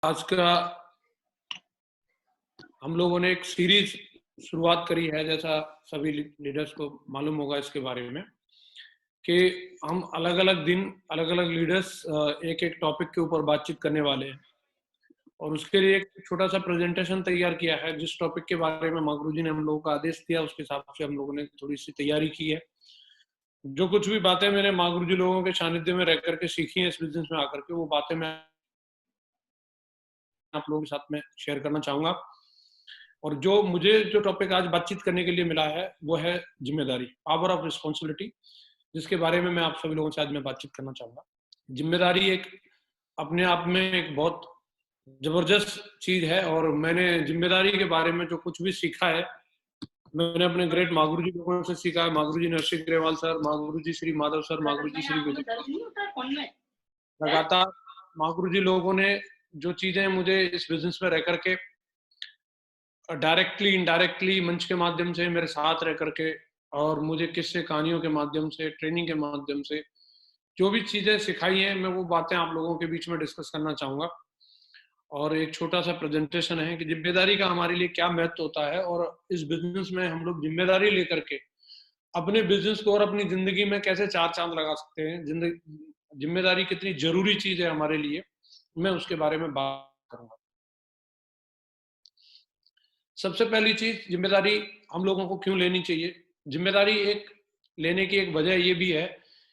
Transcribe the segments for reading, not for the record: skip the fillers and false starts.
आज का हम लोगों ने एक सीरीज शुरुआत करी है, जैसा सभी लीडर्स को मालूम होगा इसके बारे में, कि हम अलग अलग दिन अलग अलग लीडर्स एक एक टॉपिक के ऊपर बातचीत करने वाले हैं। और उसके लिए एक छोटा सा प्रेजेंटेशन तैयार किया है। जिस टॉपिक के बारे में माँ गुरु जी ने हम लोगों को आदेश दिया, उसके हिसाब से हम लोगों ने थोड़ी सी तैयारी की है। जो कुछ भी बातें मैंने माँ गुरु जी लोगों के सानिध्य में रह करके सीखी हैं इस बिजनेस में आकर के, वो बातें मैं आप लोगों के साथ में शेयर करना चाहूंगा। और जो मुझे जो टॉपिक आज बातचीत करने के लिए मिला है वो है जिम्मेदारी, पावर ऑफ रिस्पॉन्सिबिलिटी, जिसके बारे में मैं आप सभी लोगों से आज मैं बातचीत करना चाहूंगा। जिम्मेदारी एक अपने आप में एक बहुत जबरदस्त चीज है, और मैंने जिम्मेदारी के बारे में जो कुछ भी सीखा है, मैंने अपने ग्रेट मागुरु जी लोगों से सीखा है। मागुरु जी नरसिंह ग्रेवाल सर, मागुरु जी श्री माधव सर, मागुरु जी श्री विजय, लगातार मागुरु जी लोगों ने जो चीजें मुझे इस बिजनेस में रह करके डायरेक्टली इनडायरेक्टली मंच के माध्यम से मेरे साथ रह करके, और मुझे किस्से कहानियों के माध्यम से, ट्रेनिंग के माध्यम से जो भी चीजें सिखाई हैं, मैं वो बातें आप लोगों के बीच में डिस्कस करना चाहूंगा। और एक छोटा सा प्रेजेंटेशन है कि जिम्मेदारी का हमारे लिए क्या महत्व होता है, और इस बिजनेस में हम लोग जिम्मेदारी लेकर के अपने बिजनेस को और अपनी जिंदगी में कैसे चार चांद लगा सकते हैं। जिम्मेदारी कितनी जरूरी चीज है हमारे लिए, मैं उसके बारे में बात करूंगा। सबसे पहली चीज, जिम्मेदारी हम लोगों को क्यों लेनी चाहिए। जिम्मेदारी एक लेने की एक वजह ये भी है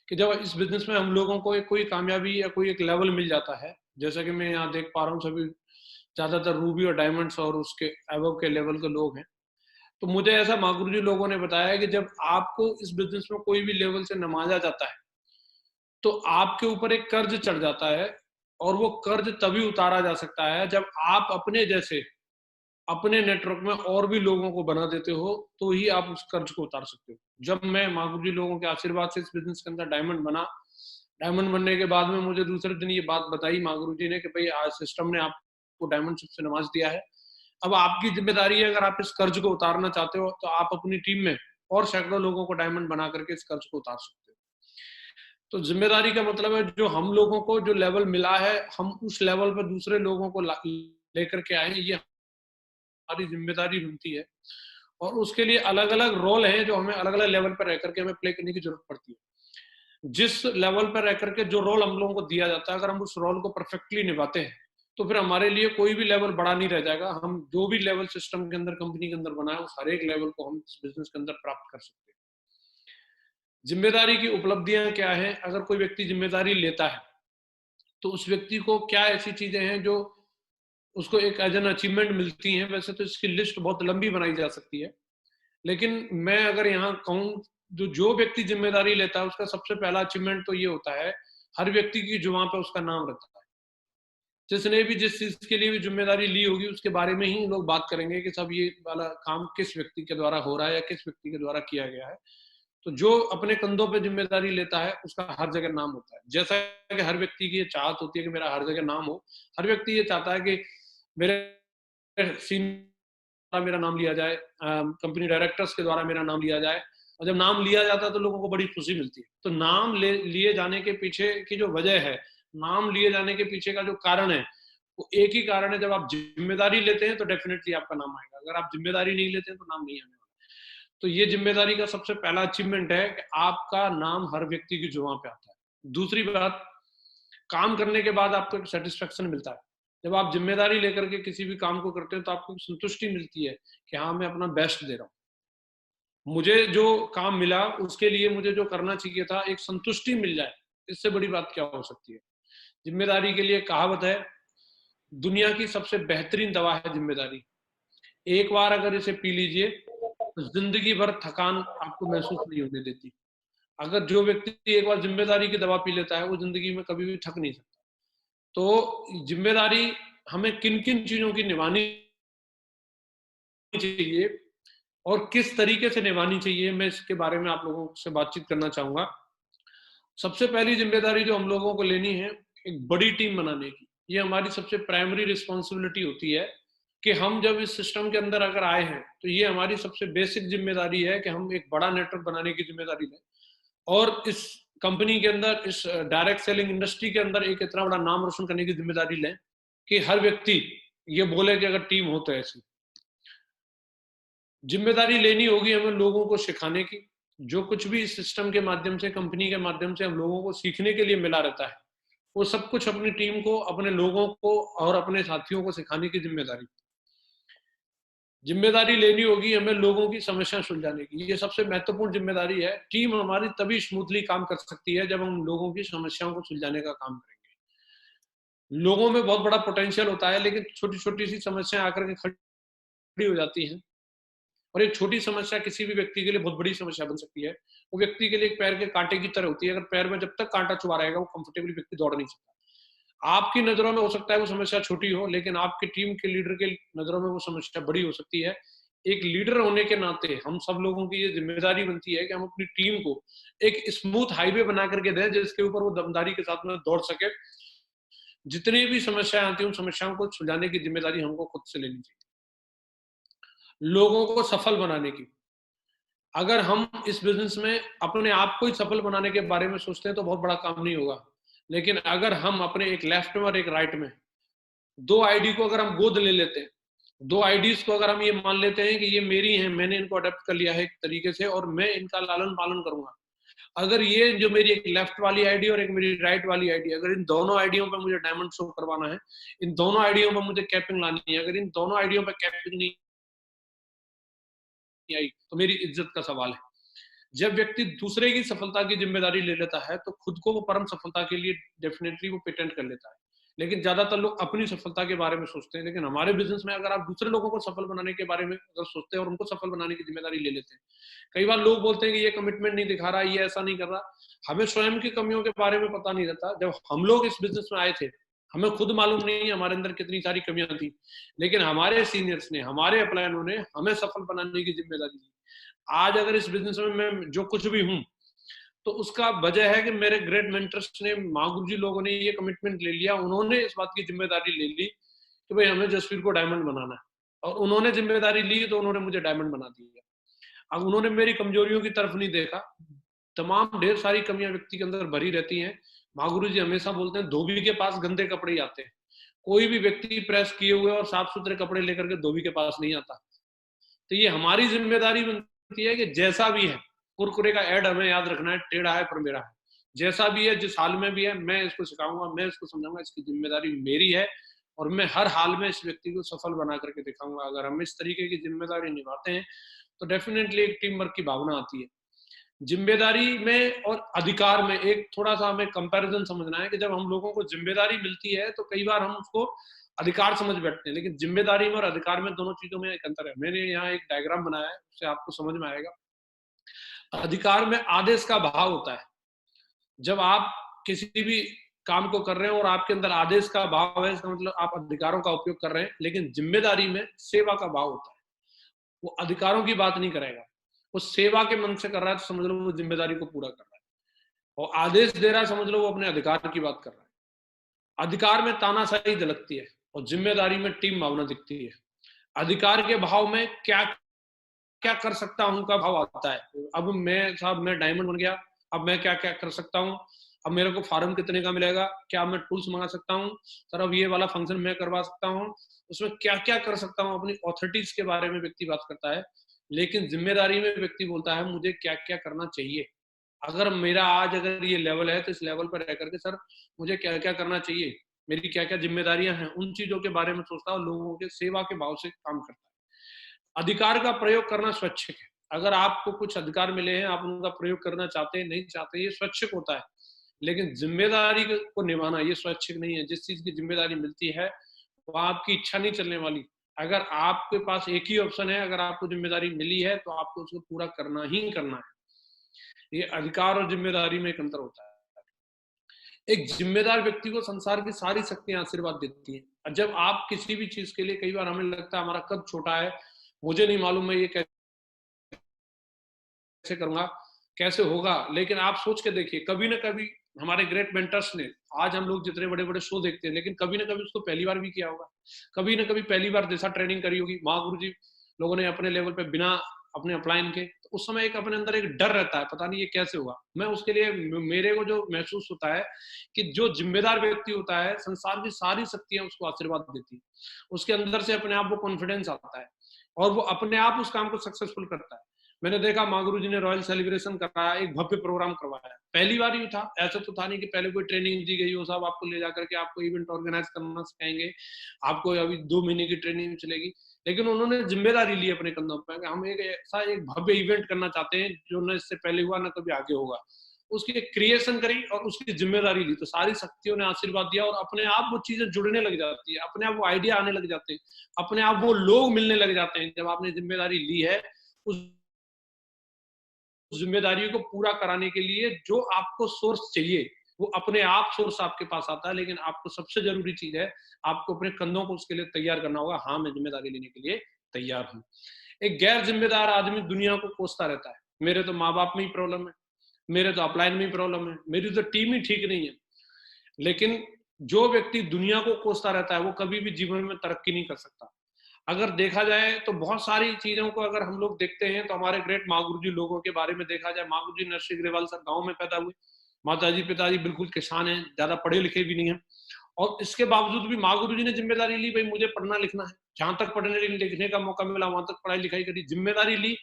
कि जब इस बिजनेस में हम लोगों को एक कोई कामयाबी या कोई एक लेवल मिल जाता है, जैसा कि मैं यहाँ देख पा रहा हूँ सभी ज्यादातर रूबी और डायमंड्स और उसके अबव के लेवल के लोग हैं, तो मुझे ऐसा मागुरु जी लोगों ने बताया है कि जब आपको इस बिजनेस में कोई भी लेवल से नवाजा जाता है, तो आपके ऊपर एक कर्ज चढ़ जाता है। और वो कर्ज तभी उतारा जा सकता है जब आप अपने जैसे अपने नेटवर्क में और भी लोगों को बना देते हो, तो ही आप उस कर्ज को उतार सकते हो। जब मैं मागुरु जी लोगों के आशीर्वाद से इस बिजनेस के अंदर डायमंड बना, डायमंड बनने के बाद में मुझे दूसरे दिन ये बात बताई मागुरु जी ने कि भाई आज सिस्टम ने आपको डायमंडशिप से नवाज दिया है, अब आपकी जिम्मेदारी है, अगर आप इस कर्ज को उतारना चाहते हो तो आप अपनी टीम में और सैकड़ों लोगों को डायमंड बना करके इस कर्ज को उतार सकते हो। तो जिम्मेदारी का मतलब है जो हम लोगों को जो लेवल मिला है, हम उस लेवल पर दूसरे लोगों को लेकर के आए, ये हमारी जिम्मेदारी बनती है। और उसके लिए अलग अलग रोल हैं जो हमें अलग अलग लेवल पर रह करके हमें प्ले करने की जरूरत पड़ती है। जिस लेवल पर रह करके जो रोल हम लोगों को दिया जाता है, अगर हम उस रोल को परफेक्टली निभाते हैं, तो फिर हमारे लिए कोई भी लेवल बड़ा नहीं रह जाएगा। हम जो भी लेवल सिस्टम के अंदर, कंपनी के अंदर बना है, उस हर एक लेवल को हम इस बिजनेस के अंदर प्राप्त कर सकते हैं। जिम्मेदारी की उपलब्धियां क्या है, अगर कोई व्यक्ति जिम्मेदारी लेता है तो उस व्यक्ति को क्या ऐसी चीजें हैं जो उसको एक एज एन अचीवमेंट मिलती हैं। वैसे तो इसकी लिस्ट बहुत लंबी बनाई जा सकती है, लेकिन मैं अगर यहाँ कहूँ, जो व्यक्ति जिम्मेदारी लेता है उसका सबसे पहला अचीवमेंट तो ये होता है, हर व्यक्ति की जुबान पे उसका नाम रहता है। जिसने भी जिस चीज के लिए भी जिम्मेदारी ली होगी, उसके बारे में ही लोग बात करेंगे कि सब ये वाला काम किस व्यक्ति के द्वारा हो रहा है या किस व्यक्ति के द्वारा किया गया है। तो जो अपने कंधों पे जिम्मेदारी लेता है उसका हर जगह नाम होता है। जैसा कि हर व्यक्ति की ये चाहत होती है कि मेरा हर जगह नाम हो, हर व्यक्ति ये चाहता है कि मेरे सीनियर मेरा नाम लिया जाए, कंपनी डायरेक्टर्स के द्वारा मेरा नाम लिया जाए। और जब नाम लिया जाता है तो लोगों को बड़ी खुशी मिलती है। तो नाम लिए जाने के पीछे की जो वजह है, नाम लिए जाने के पीछे का जो कारण है, वो एक ही कारण है, जब आप जिम्मेदारी लेते हैं तो डेफिनेटली आपका नाम आएगा। अगर आप जिम्मेदारी नहीं लेते हैं तो नाम नहीं आने वाला। तो ये जिम्मेदारी का सबसे पहला अचीवमेंट है कि आपका नाम हर व्यक्ति की जुबान पे आता है। दूसरी बात, काम करने के बाद आपको एक सेटिस्फेक्शन मिलता है। जब आप जिम्मेदारी लेकर के किसी भी काम को करते हैं तो आपको संतुष्टि मिलती है कि हाँ, मैं अपना बेस्ट दे रहा हूँ। मुझे जो काम मिला उसके लिए मुझे जो करना चाहिए था, एक संतुष्टि मिल जाए, इससे बड़ी बात क्या हो सकती है। जिम्मेदारी के लिए कहावत है, दुनिया की सबसे बेहतरीन दवा है जिम्मेदारी। एक बार अगर इसे पी लीजिए तो जिंदगी भर थकान आपको महसूस नहीं होने देती। अगर जो व्यक्ति एक बार जिम्मेदारी की दवा पी लेता है, वो जिंदगी में कभी भी थक नहीं सकता। तो जिम्मेदारी हमें किन किन चीजों की निभानी चाहिए और किस तरीके से निभानी चाहिए, मैं इसके बारे में आप लोगों से बातचीत करना चाहूंगा। सबसे पहली जिम्मेदारी जो हम लोगों को लेनी है, एक बड़ी टीम बनाने की। ये हमारी सबसे प्राइमरी रिस्पॉन्सिबिलिटी होती है कि हम जब इस सिस्टम के अंदर अगर आए हैं, तो ये हमारी सबसे बेसिक जिम्मेदारी है कि हम एक बड़ा नेटवर्क बनाने की जिम्मेदारी लें, और इस कंपनी के अंदर, इस डायरेक्ट सेलिंग इंडस्ट्री के अंदर एक इतना बड़ा नाम रोशन करने की जिम्मेदारी लें कि हर व्यक्ति ये बोले कि अगर टीम हो तो ऐसी। जिम्मेदारी लेनी होगी हमें लोगों को सिखाने की। जो कुछ भी इस सिस्टम के माध्यम से, कंपनी के माध्यम से हम लोगों को सीखने के लिए मिला रहता है, वो सब कुछ अपनी टीम को, अपने लोगों को और अपने साथियों को सिखाने की जिम्मेदारी लेनी होगी हमें लोगों की समस्या सुलझाने की। ये सबसे महत्वपूर्ण जिम्मेदारी है। टीम हमारी तभी स्मूथली काम कर सकती है जब हम लोगों की समस्याओं को सुलझाने का काम करेंगे। लोगों में बहुत बड़ा पोटेंशियल होता है, लेकिन छोटी छोटी सी समस्याएं आकर के खड़ी हो जाती हैं, और एक छोटी समस्या किसी भी व्यक्ति के लिए बहुत बड़ी समस्या बन सकती है। वो व्यक्ति के लिए एक पैर के कांटे की तरह होती है। अगर पैर में जब तक कांटा चुभा रहेगा, वो कंफर्टेबली व्यक्ति दौड़ नहीं सकता। आपकी नजरों में हो सकता है वो समस्या छोटी हो, लेकिन आपकी टीम के लीडर के नजरों में वो समस्या बड़ी हो सकती है। एक लीडर होने के नाते हम सब लोगों की ये जिम्मेदारी बनती है कि हम अपनी टीम को एक स्मूथ हाईवे बना करके दें, जिसके ऊपर वो दमदारी के साथ में दौड़ सके। जितनी भी समस्याएं आती हैं, उन समस्याओं को सुलझाने की जिम्मेदारी हमको खुद से लेनी चाहिए। लोगों को सफल बनाने की। अगर हम इस बिजनेस में अपने आप को ही सफल बनाने के बारे में सोचते हैं तो बहुत बड़ा काम नहीं होगा। लेकिन अगर हम अपने एक लेफ्ट में और एक राइट में दो आईडी को अगर हम गोद ले लेते हैं, दो आईडीज को अगर हम ये मान लेते हैं कि ये मेरी हैं, मैंने इनको अडेप्ट कर लिया है एक तरीके से और मैं इनका लालन पालन करूंगा। अगर ये जो मेरी एक लेफ्ट वाली आईडी और एक मेरी राइट वाली आईडी, अगर इन दोनों आईडियों पर मुझे डायमंड शो करवाना है, इन दोनों आईडियों पर मुझे कैपिंग लानी है, अगर इन दोनों आईडियों पर कैपिंग नहीं आई तो मेरी इज्जत का सवाल है। जब व्यक्ति दूसरे की सफलता की जिम्मेदारी ले लेता है तो खुद को वो परम सफलता के लिए डेफिनेटली वो पेटेंट कर लेता है। लेकिन ज्यादातर लोग अपनी सफलता के बारे में सोचते हैं। लेकिन हमारे बिजनेस में अगर आप दूसरे लोगों को सफल बनाने के बारे में अगर सोचते हैं और उनको सफल बनाने की जिम्मेदारी ले लेते हैं, कई बार लोग बोलते हैं कि ये कमिटमेंट नहीं दिखा रहा, ये ऐसा नहीं कर रहा। हमें स्वयं की कमियों के बारे में पता नहीं रहता। जब हम लोग इस बिजनेस में आए थे, हमें खुद मालूम नहीं हमारे अंदर कितनी सारी कमियां थी, लेकिन हमारे सीनियर्स ने, हमारे अपलाइनों ने हमें सफल बनाने की जिम्मेदारी ली। आज अगर इस बिजनेस में मैं जो कुछ भी हूं, तो उसका वजह है कि मेरे ग्रेट मेंटर्स ने, महागुरु जी लोगों ने ये कमिटमेंट ले लिया। उन्होंने इस बात की जिम्मेदारी ले ली कि भाई हमें जसवीर को डायमंड बनाना है, और उन्होंने जिम्मेदारी ली तो उन्होंने मुझे डायमंड बना दिया। अब उन्होंने मेरी कमजोरियों की तरफ नहीं देखा। तमाम ढेर सारी कमियां व्यक्ति के अंदर भरी रहती हैं। महागुरु जी हमेशा बोलते हैं धोबी के पास गंदे कपड़े ही आते हैं। कोई भी व्यक्ति प्रेस किए हुए और साफ सुथरे कपड़े लेकर के धोबी के पास नहीं आता। तो ये हमारी जिम्मेदारी बनती है कि जैसा भी है, कुरकुरे का ऐड हमें याद रखना है, टेढ़ा है पर मेरा है। जैसा भी है, जिस हाल में भी है, मैं इसको सिखाऊंगा, मैं इसको समझाऊंगा, इसकी जिम्मेदारी मेरी है और मैं हर हाल में इस व्यक्ति को सफल बना करके दिखाऊंगा। अगर हम इस तरीके की जिम्मेदारी निभाते हैं तो डेफिनेटली एक टीम वर्क की भावना आती है। जिम्मेदारी में और अधिकार में एक थोड़ा सा हमें कंपैरिजन समझना है कि जब हम लोगों को जिम्मेदारी मिलती है तो कई बार हम उसको अधिकार समझ बैठते हैं, लेकिन जिम्मेदारी में और अधिकार में, दोनों चीजों में एक अंतर है। मैंने यहाँ एक डायग्राम बनाया है, उससे आपको समझ में आएगा। अधिकार में आदेश का भाव होता है। जब आप किसी भी काम को कर रहे हैं और आपके अंदर आदेश का भाव है, इसका मतलब आप अधिकारों का उपयोग कर रहे हैं। लेकिन जिम्मेदारी में सेवा का भाव होता है। वो अधिकारों की बात नहीं करेगा, वो सेवा के मन से कर रहा है तो समझ लो वो जिम्मेदारी को पूरा कर रहा है। और आदेश दे रहा है, समझ लो वो अपने अधिकार की बात कर रहा है। अधिकार में तानाशाही झलकती है और जिम्मेदारी में टीम भावना दिखती है। अधिकार के भाव में क्या क्या कर सकता हूं का भाव आता है। अब मैं साहब, मैं डायमंड बन गया, अब मैं क्या क्या कर सकता हूँ, अब मेरे को फार्म कितने का मिलेगा, क्या मैं टूल्स मंगा सकता हूँ, सर अब ये वाला फंक्शन मैं करवा सकता हूँ, उसमें क्या क्या कर सकता हूँ, अपनी ऑथोरिटीज के बारे में व्यक्ति बात करता है। लेकिन जिम्मेदारी में व्यक्ति बोलता है मुझे क्या क्या करना चाहिए। अगर मेरा आज अगर ये लेवल है तो इस लेवल पर रह करके सर मुझे क्या क्या करना चाहिए, मेरी क्या क्या जिम्मेदारियां हैं, उन चीजों के बारे में सोचता है और लोगों के सेवा के भाव से काम करता है। अधिकार का प्रयोग करना स्वैच्छिक है। अगर आपको कुछ अधिकार मिले हैं, आप उनका प्रयोग करना चाहते हैं, नहीं चाहते, ये स्वैच्छिक होता है। लेकिन जिम्मेदारी को निभाना ये स्वैच्छिक नहीं है। जिस चीज की जिम्मेदारी मिलती है वो आपकी इच्छा नहीं चलने वाली। अगर आपके पास एक ही ऑप्शन है, अगर आपको जिम्मेदारी मिली है तो आपको उसको पूरा करना ही करना है। ये अधिकार और जिम्मेदारी में एक अंतर होता है। एक जिम्मेदार व्यक्ति को संसार की सारी शक्तियां आशीर्वाद देती हैं। जब आप किसी भी चीज के लिए, कई बार हमें लगता है हमारा कद छोटा है, मुझे नहीं मालूम मैं ये कैसे करूंगा, कैसे होगा, लेकिन आप सोच के देखिए, कभी ना कभी हमारे ग्रेट मेंटर्स ने, आज हम लोग जितने बड़े बड़े शो देखते हैं, लेकिन कभी ना कभी उसको पहली बार भी किया होगा, कभी ना कभी पहली बार जैसा ट्रेनिंग करी होगी। महागुरु जी लोगों ने अपने लेवल पे बिना अपने अपलाइन के, तो उस समय एक अपने अंदर एक डर रहता है, पता नहीं ये कैसे होगा। मैं उसके लिए मेरे को जो महसूस होता है कि जो जिम्मेदार व्यक्ति होता है, संसार की सारी शक्तियां उसको आशीर्वाद देती है, उसके अंदर से अपने आप वो कॉन्फिडेंस आता है और वो अपने आप उस काम को सक्सेसफुल करता है। मैंने देखा माँ गुरु जी ने रॉयल सेलिब्रेशन कराया, एक भव्य प्रोग्राम करवाया, पहली बार ही था, ऐसा तो था नहीं कि पहले कोई ट्रेनिंग दी गई हो, साहब आपको ले जाकर के आपको इवेंट ऑर्गेनाइज करना सिखाएंगे, आपको अभी 2 महीने की ट्रेनिंग चलेगी। लेकिन उन्होंने जिम्मेदारी ली अपने कंधों पर कि हम एक ऐसा एक भव्य इवेंट करना चाहते हैं जो न इससे पहले हुआ न कभी आगे होगा। उसकी एक क्रिएशन करी और उसकी जिम्मेदारी ली, तो सारी शक्तियों ने आशीर्वाद दिया और अपने आप वो चीजें जुड़ने लग जाती है, अपने आप वो आइडिया आने लग जाते हैं, अपने आप वो लोग मिलने लग जाते हैं। जब आपने जिम्मेदारी ली है, उस जिम्मेदारियों को पूरा कराने के लिए जो आपको सोर्स चाहिए वो अपने आप सोर्स आपके पास आता है। लेकिन आपको सबसे जरूरी चीज है, आपको अपने कंधों को उसके लिए तैयार करना होगा। हाँ, मैं जिम्मेदारी लेने के लिए तैयार हूँ। एक गैर जिम्मेदार आदमी दुनिया को कोसता रहता है, मेरे तो माँ बाप में ही प्रॉब्लम है, मेरे तो अपलाइन में ही प्रॉब्लम है, मेरी तो टीम ही ठीक नहीं है। लेकिन जो व्यक्ति दुनिया को कोसता रहता है वो कभी भी जीवन में तरक्की नहीं कर सकता। अगर देखा जाए तो बहुत सारी चीजों को अगर हम लोग देखते हैं तो हमारे ग्रेट माँ गुरु जी लोगों के बारे में देखा जाए, माँ गुरु जी नरसिंह ग्रेवाल सर गांव में पैदा हुए, माताजी पिताजी बिल्कुल किसान हैं, ज्यादा पढ़े लिखे भी नहीं है, और इसके बावजूद भी माँ गुरु जी ने जिम्मेदारी ली, भाई मुझे पढ़ना लिखना है, जहां तक पढ़ने लिखने का मौका मिला वहां तक पढ़ाई लिखाई करी, जिम्मेदारी ली।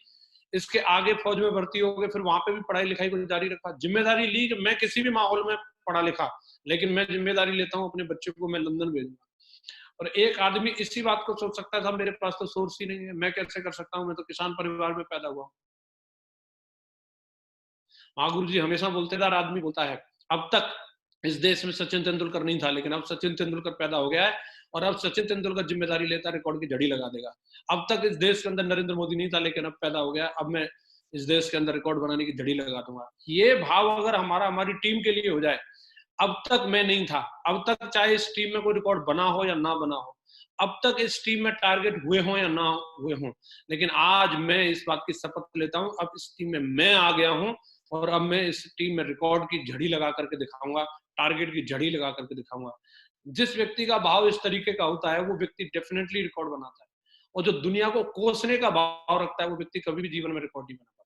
इसके आगे फौज में भर्ती हो गए, फिर वहां पे भी पढ़ाई लिखाई को जारी रखा, जिम्मेदारी ली कि मैं किसी भी माहौल में पढ़ा लिखा, लेकिन मैं जिम्मेदारी लेता हूँ अपने बच्चे को मैं लंदन भेजूंगा। और एक आदमी इसी बात को सोच सकता था, मेरे पास तो सोर्स ही नहीं है, मैं कैसे कर सकता हूँ, मैं तो किसान परिवार में पैदा हुआ। हाँ, गुरु जी हमेशा बोलते थे, आदमी बोलता है अब तक इस देश में सचिन तेंदुलकर नहीं था, लेकिन अब सचिन तेंदुलकर पैदा हो गया है और अब सचिन तेंदुलकर जिम्मेदारी लेता, रिकॉर्ड की झड़ी लगा देगा। अब तक इस देश के अंदर नरेंद्र मोदी नहीं था, लेकिन अब पैदा हो गया, अब मैं इस देश के अंदर रिकॉर्ड बनाने की झड़ी लगा दूंगा। ये भाव अगर हमारी टीम के लिए हो जाए, अब तक मैं नहीं था, अब तक चाहे इस टीम में कोई रिकॉर्ड बना हो या ना बना हो, अब तक इस टीम में टारगेट हुए हो या ना हुए हो, लेकिन आज मैं इस बात की शपथ लेता हूं, अब इस टीम में मैं आ गया हूं और अब मैं इस टीम में रिकॉर्ड की झड़ी लगा करके दिखाऊंगा, टारगेट की झड़ी लगा करके दिखाऊंगा। जिस व्यक्ति का भाव इस तरीके का होता है वो व्यक्ति डेफिनेटली रिकॉर्ड बनाता है, और जो दुनिया को कोसने का भाव रखता है वो व्यक्ति कभी भी जीवन में रिकॉर्ड नहीं बना पाता।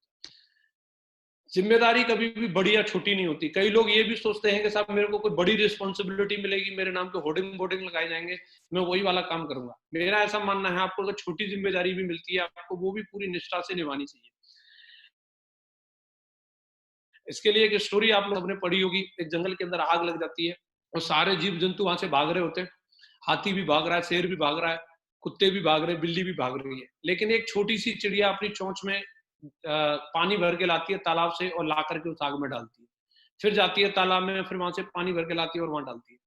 जिम्मेदारी कभी भी बड़ी या छोटी नहीं होती। कई लोग ये भी सोचते हैं कि साहब मेरे को कोई बड़ी रिस्पॉन्सिबिलिटी मिलेगी, मेरे नाम पे होर्डिंग बोर्डिंग लगाए जाएंगे, मैं वही वाला काम करूंगा। मेरा ऐसा मानना है, आपको अगर छोटी जिम्मेदारी भी मिलती है, आपको वो भी पूरी निष्ठा से निभानी चाहिए। इसके लिए एक स्टोरी आप लोगों ने पढ़ी होगी, एक जंगल के अंदर आग लग जाती है और सारे जीव जंतु वहां से भाग रहे होते हैं, हाथी भी भाग रहा है, शेर भी भाग रहा है, कुत्ते भी भाग रहे हैं, बिल्ली भी भाग रही है, लेकिन एक छोटी सी चिड़िया अपनी चोंच में पानी भर के लाती है तालाब से और ला करके उस आग में डालती है, फिर जाती है तालाब में, फिर वहां से पानी भर के लाती है और वहां डालती है।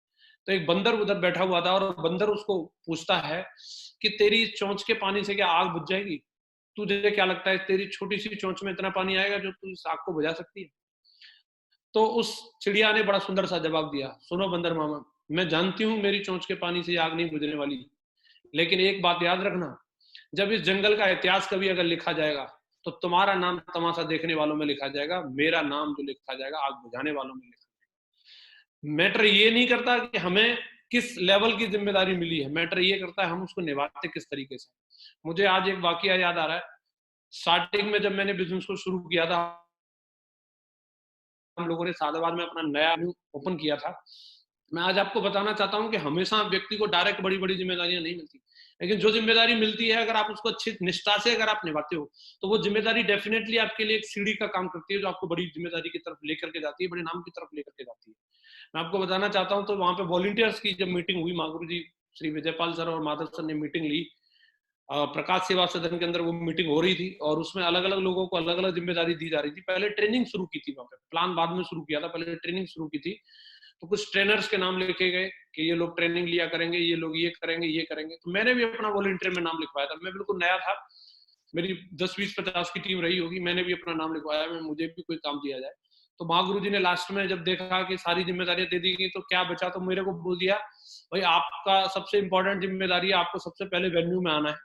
तो एक बंदर उधर बैठा हुआ था और बंदर उसको पूछता है कि तेरी चोंच के पानी से क्या आग बुझ जाएगी? तुझे क्या लगता है तेरी छोटी सी चोंच में इतना पानी आएगा जो तू इस आग को बुझा सकती है? तो उस चिड़िया ने बड़ा सुंदर सा जवाब दिया, सुनो बंदर मामा, मैं जानती हूँ मेरी चोंच के पानी से आग नहीं बुझने वाली, लेकिन एक बात याद रखना, जब इस जंगल का इतिहास कभी अगर लिखा जाएगा तो तुम्हारा नाम तमाशा देखने वालों में लिखा जाएगा, मेरा नाम जो लिखा जाएगा आग बुझाने वालों में लिखा जाएगा। मैटर ये नहीं करता कि हमें किस लेवल की जिम्मेदारी मिली है, मैटर ये करता है हम उसको निभाते किस तरीके से। मुझे आज एक वाकया याद आ रहा है, स्टार्टिंग में जब मैंने बिजनेस को शुरू किया था, हम लोगों ने सादाबाद में अपना नया ओपन किया था। मैं आज आपको बताना चाहता हूं कि हमेशा व्यक्ति को डायरेक्ट बड़ी बड़ी जिम्मेदारियां नहीं मिलती, लेकिन जो जिम्मेदारी मिलती है अगर आप उसको अच्छी निष्ठा से अगर आप निभाते हो तो वो जिम्मेदारी डेफिनेटली आपके लिए एक सीढ़ी का काम करती है, जो आपको बड़ी जिम्मेदारी की तरफ लेकर के जाती है, बड़े नाम की तरफ लेकर के जाती है। मैं आपको बताना चाहता हूँ, तो वहां पे वॉलंटियर्स की जब मीटिंग हुई, माँ गुरु जी श्री विजयपाल सर और माधव सर ने मीटिंग ली, प्रकाश सेवा सदन के अंदर वो मीटिंग हो रही थी और उसमें अलग अलग लोगों को अलग अलग जिम्मेदारी दी जा रही थी। पहले ट्रेनिंग शुरू की थी, वहां पे प्लान बाद में शुरू किया था, पहले ट्रेनिंग शुरू की थी। तो कुछ ट्रेनर्स के नाम लिखे गए कि ये लोग ट्रेनिंग लिया करेंगे, ये लोग ये करेंगे ये करेंगे। तो मैंने भी अपना वॉलंटियर में नाम लिखवाया था, मैं बिल्कुल नया था, मेरी 10 20 50 की टीम रही होगी, मैंने भी अपना नाम लिखवाया, मैं मुझे भी कोई काम दिया जाए। तो माँ गुरु जी ने लास्ट में जब देखा कि सारी जिम्मेदारियां दे दी गई तो क्या बचा, तो मेरे को बोल दिया, भाई आपका सबसे इंपॉर्टेंट जिम्मेदारी है, आपको सबसे पहले वेन्यू में आना है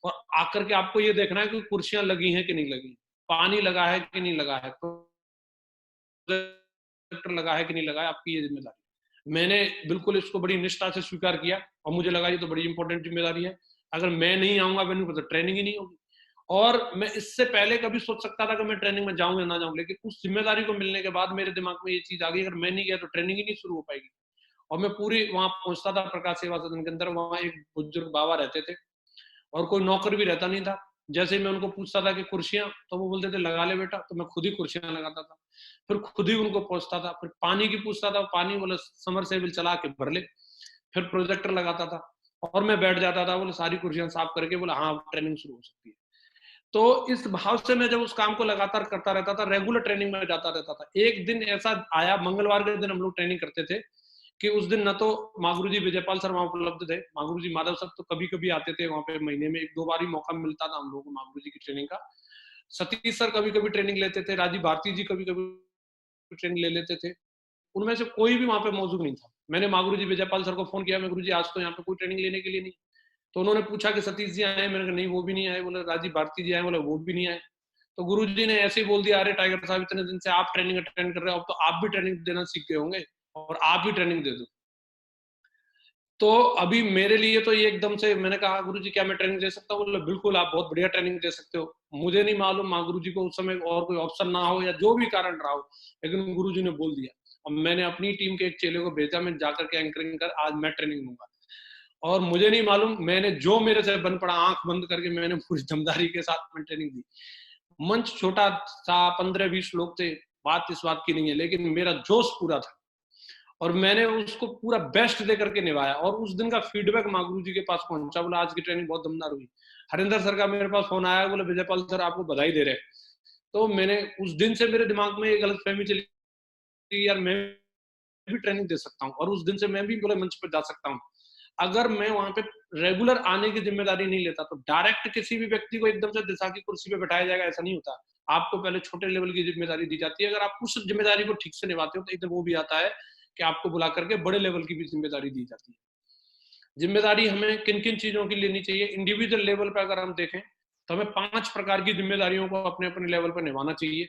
और आकर के आपको ये देखना है कि कुर्सियां लगी हैं कि नहीं लगी, पानी लगा है कि नहीं लगा है, प्रोजेक्टर लगा है कि नहीं लगा है, आपकी ये जिम्मेदारी। मैंने बिल्कुल इसको बड़ी निष्ठा से स्वीकार किया और मुझे लगा ये तो बड़ी इंपॉर्टेंट जिम्मेदारी है, अगर मैं नहीं आऊंगा वेन्यू पर तो ट्रेनिंग ही नहीं होगी। और मैं इससे पहले कभी सोच सकता था कि मैं ट्रेनिंग में जाऊं या ना जाऊं, लेकिन उस जिम्मेदारी को मिलने के बाद मेरे दिमाग में ये चीज आ गई, अगर मैं नहीं गया तो ट्रेनिंग ही नहीं शुरू हो पाएगी। और मैं पूरी वहां पहुंचता था प्रकाश सेवा सदन के अंदर, वहां एक बुजुर्ग बाबा रहते थे और कोई नौकर भी रहता नहीं था। जैसे ही मैं उनको पूछता था कि कुर्सियां, तो वो बोलते थे लगा ले बेटा, तो मैं खुद ही कुर्सियां लगाता था, फिर खुद ही उनको पहुंचता था। फिर पानी की पूछता था, पानी बोले समर सेबिल चला के भर ले, फिर प्रोजेक्टर लगाता था और मैं बैठ जाता था, बोले सारी कुर्सियां साफ करके, बोला हाँ ट्रेनिंग शुरू हो सकती है। तो इस भाव से मैं जब उस काम को लगातार करता रहता था, रेगुलर ट्रेनिंग में जाता रहता था। एक दिन ऐसा आया, मंगलवार के दिन हम लोग ट्रेनिंग करते थे, कि उस दिन ना तो माँ गुरु जी विजयपाल सर वहां उपलब्ध थे, माँ गुरु जी माधव सर तो कभी कभी आते थे वहां पे, महीने में 1-2 बार ही मौका मिलता था हम लोगों को माँ गुरु जी की ट्रेनिंग का। सतीश सर कभी कभी ट्रेनिंग लेते थे, राजीव भारती जी कभी कभी ट्रेनिंग ले लेते थे। उनमें से कोई भी वहां पे मौजूद नहीं था। मैंने माँ गुरु जी विजयपाल सर को फोन किया, मैं गुरु जी आज तो यहाँ पे कोई ट्रेनिंग लेने के लिए नहीं। तो उन्होंने पूछा कि सतीश जी आए? मैंने कहा नहीं वो भी नहीं आए। बोले राजीव भारती जी आए? बोले वो भी नहीं आए। तो गुरु जी ने ऐसे ही बोल दिया, अरे टाइगर साहब इतने दिन से आप ट्रेनिंग अटेंड कर रहे हो, अब तो आप भी ट्रेनिंग देना सीख गए होंगे और आप ही ट्रेनिंग दे दो। तो अभी मेरे लिए तो ये एकदम से, मैंने कहा गुरुजी क्या मैं ट्रेनिंग दे सकता हूँ? बोले बिल्कुल आप बहुत बढ़िया ट्रेनिंग दे सकते हो। मुझे नहीं मालूम माँ गुरुजी को उस समय और कोई ऑप्शन ना हो या जो भी कारण रहा हो, लेकिन गुरुजी ने बोल दिया। अब मैंने अपनी टीम के एक चेले को भेजा, मैं जाकर के एंकरिंग कर आज मैं ट्रेनिंग दूंगा। और मुझे नहीं मालूम मैंने जो मेरे से बन पड़ा, आंख बंद करके मैंने पूरी दमदारी के साथ में ट्रेनिंग दी। मंच छोटा सा, 15-20 लोग थे, बात इस बात की नहीं है, लेकिन मेरा जोश पूरा था और मैंने उसको पूरा बेस्ट दे करके निभाया। और उस दिन का फीडबैक माँ गुरु जी के पास पहुंचा, बोला आज की ट्रेनिंग बहुत दमदार हुई। हरिंदर सर का मेरे पास फोन आया, बोले विजयपाल सर आपको बधाई दे रहे हैं। तो मैंने उस दिन से मेरे दिमाग में ये गलत फहमी चली कि यार मैं भी ट्रेनिंग दे सकता हूँ और उस दिन से मैं भी पूरे मंच पर जा सकता हूँ। अगर मैं वहां पे रेगुलर आने की जिम्मेदारी नहीं लेता तो डायरेक्ट किसी भी व्यक्ति को एकदम से दिशा की कुर्सी पे बैठाया जाएगा, ऐसा नहीं होता। आपको पहले छोटे लेवल की जिम्मेदारी दी जाती है। अगर आप उस जिम्मेदारी को ठीक से निभाते हो तो इधर वो भी आता है कि आपको बुला करके बड़े लेवल की भी जिम्मेदारी दी जाती है। जिम्मेदारी हमें किन किन चीजों की लेनी चाहिए? इंडिविजुअल लेवल पर अगर हम देखें तो हमें 5 प्रकार की जिम्मेदारियों को अपने अपने लेवल पर निभाना चाहिए।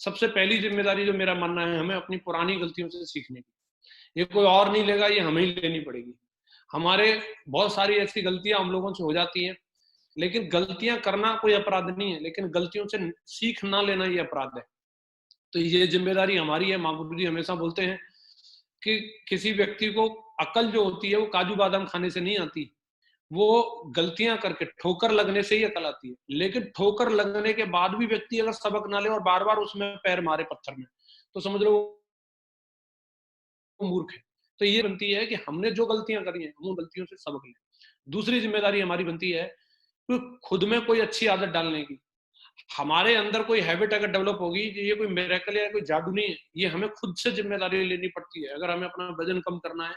सबसे पहली जिम्मेदारी जो मेरा मानना है, हमें अपनी पुरानी गलतियों से सीखने की। ये कोई और नहीं लेगा, ये हमें ही लेनी पड़ेगी। हमारे बहुत सारी ऐसी गलतियां हम लोगों से हो जाती हैं, लेकिन गलतियां करना कोई अपराध नहीं है, लेकिन गलतियों से सीख ना लेना ये अपराध है। तो ये जिम्मेदारी हमारी है। माँ गुरु जी हमेशा बोलते हैं कि किसी व्यक्ति को अकल जो होती है वो काजू बादाम खाने से नहीं आती, वो गलतियां करके ठोकर लगने से ही अकल आती है। लेकिन ठोकर लगने के बाद भी व्यक्ति अगर सबक ना ले और बार बार उसमें पैर मारे पत्थर में, तो समझ लो वो मूर्ख है। तो ये बनती है कि हमने जो गलतियां करी हैं हम उन गलतियों से सबक लें। दूसरी जिम्मेदारी हमारी बनती है कि खुद में कोई अच्छी आदत डालने की। हमारे अंदर कोई हैबिट अगर डेवलप होगी, ये कोई मिरेकल या कोई जादू नहीं है, ये हमें खुद से जिम्मेदारी लेनी पड़ती है। अगर हमें अपना वजन कम करना है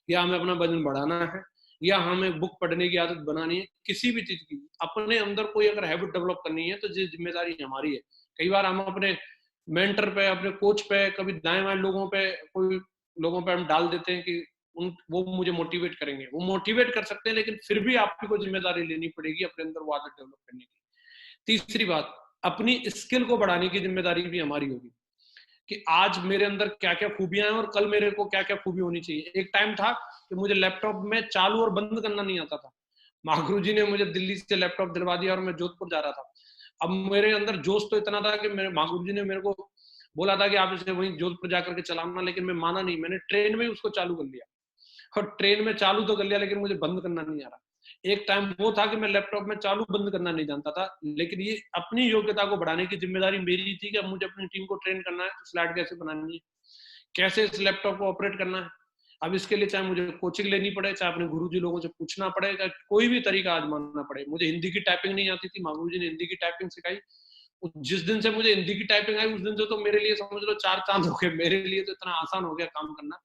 या हमें अपना वजन बढ़ाना है या हमें बुक पढ़ने की आदत बनानी है, किसी भी चीज की अपने अंदर कोई अगर हैबिट डेवलप करनी है तो ये जिम्मेदारी हमारी है। कई बार हम अपने मेंटर पे, अपने कोच पे, कभी दाएं बाएं लोगों पे, कोई लोगों पे हम डाल देते हैं कि उन वो मुझे मोटिवेट करेंगे। वो मोटिवेट कर सकते हैं, लेकिन फिर भी आपको जिम्मेदारी लेनी पड़ेगी अपने अंदर वो आदत डेवलप करने की। तीसरी बात, अपनी स्किल को बढ़ाने की जिम्मेदारी भी हमारी होगी कि आज मेरे अंदर क्या क्या खूबियां हैं और कल मेरे को क्या क्या खूबी होनी चाहिए। एक टाइम था कि मुझे लैपटॉप में चालू और बंद करना नहीं आता था। महागुरु जी ने मुझे दिल्ली से लैपटॉप दिलवा दिया और मैं जोधपुर जा रहा था। अब मेरे अंदर जोश तो इतना था कि मेरे महागुरु जी ने मेरे को बोला था कि आप इसे वहीं जोधपुर जाकर के चलाना, लेकिन मैं माना नहीं। मैंने ट्रेन में ही उसको चालू कर लिया और ट्रेन में चालू तो कर लिया, लेकिन मुझे बंद करना नहीं आ रहा। एक टाइम वो था कि मैं लैपटॉप में चालू बंद करना नहीं जानता था, लेकिन ये अपनी योग्यता को बढ़ाने की जिम्मेदारी मेरी थी कि अब मुझे अपनी टीम को ट्रेन करना है, तो स्लाइड कैसे बनानी है, कैसे इस लैपटॉप को ऑपरेट करना है। अब इसके लिए चाहे मुझे कोचिंग लेनी पड़े, चाहे अपने गुरुजी लोगों से पूछना पड़े, चाहे कोई भी तरीका आजमाना पड़े। मुझे हिंदी की टाइपिंग नहीं आती थी, गुरु जी ने हिंदी की टाइपिंग सिखाई। जिस दिन से मुझे हिंदी की टाइपिंग आई उस दिन से तो मेरे लिए समझ लो 4 चांद हो गए। मेरे लिए तो इतना आसान हो गया काम करना।